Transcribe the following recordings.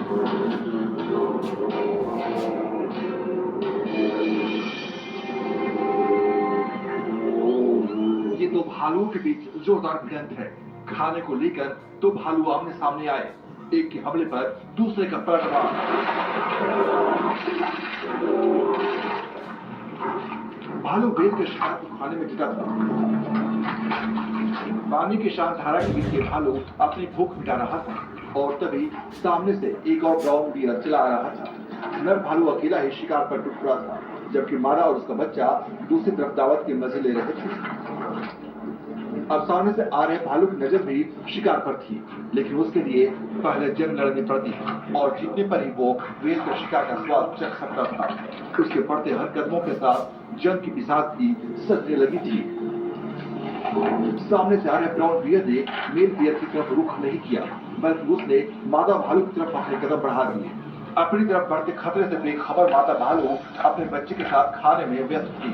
ये दो भालुओं के बीच जोरदार भिड़ंत है। खाने को लेकर दो भालू आमने सामने आए। एक के हमले पर दूसरे का पलटवार। भालू बेल के शिकार को खाने में जुटा था। पानी की शांत धारा के बीच ये भालू अपनी भूख मिटा रहा था और तभी सामने से एक और ब्राउन बियर चला आ रहा था। नर भालू अकेला ही शिकार पर टूट पड़ा था, जबकि मादा और उसका बच्चा दूसरी तरफ दावत के मजे ले रहे थे। अब सामने से आ रहे भालू की नजर भी शिकार पर थी, लेकिन उसके लिए पहले जंग लड़नी पड़ती और जीतने पर ही वो वेल के शिकार का स्वाद चख सकता था। उसके बढ़ते हर कदमों के साथ जंग की पिसाच भी सजने लगी थी। सामने से आ रहे ब्राउन बियर ने मेल बियर की तरफ रुख नहीं किया, बल्कि उसने मादा भालू की तरफ अपने कदम बढ़ा दिए। अपनी तरफ बढ़ते खतरे से बेखबर मादा भालू अपने बच्चे के साथ खाने में व्यस्त थी।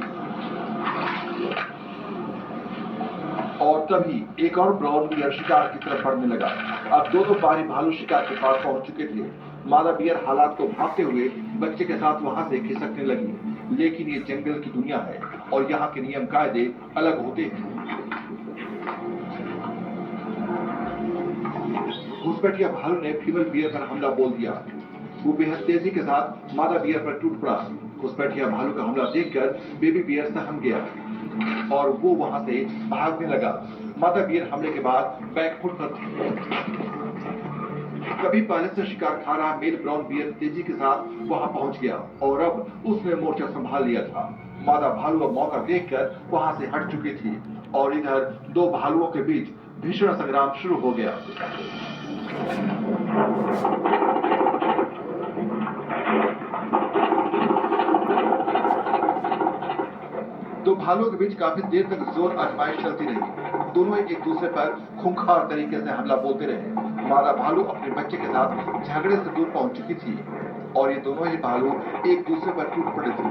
और तभी एक और ब्राउन बियर शिकार की तरफ बढ़ने लगा। अब दोनों बाहरी भालू शिकार के पास पहुंच चुके थे। मादा बियर हालात को भांपते हुए बच्चे के साथ वहां से खिसकने लगी, लेकिन ये जंगल की दुनिया है और यहाँ के नियम कायदे अलग होते हैं। घुसपैठिया भालू ने फीमेल बियर पर हमला बोल दिया। वो बेहद तेजी के साथ मादा बियर पर टूट पड़ा। घुसपैठिया भालू का हमला देखकर बेबी बियर सहम गया और वो वहां से भागने लगा। मादा बियर हमले के बाद बैकफुट पर थी। कभी पहले से शिकार खा रहा मेल ब्राउन बियर तेजी के साथ वहां पहुंच गया और अब उसने मोर्चा संभाल लिया था। मादा भालू अब मौका देखकर वहां से हट चुकी थी और इधर दो भालुओं के बीच भीषण संग्राम शुरू हो गया। दो भालुओं के बीच काफी देर तक जोर आजमाइश चलती रही। दोनों एक दूसरे पर खूंखार तरीके से हमला बोलते रहे। मादा भालू अपने बच्चे के साथ झगड़े से दूर पहुंच चुकी थी और ये दोनों ही भालू एक दूसरे पर टूट पड़े थे।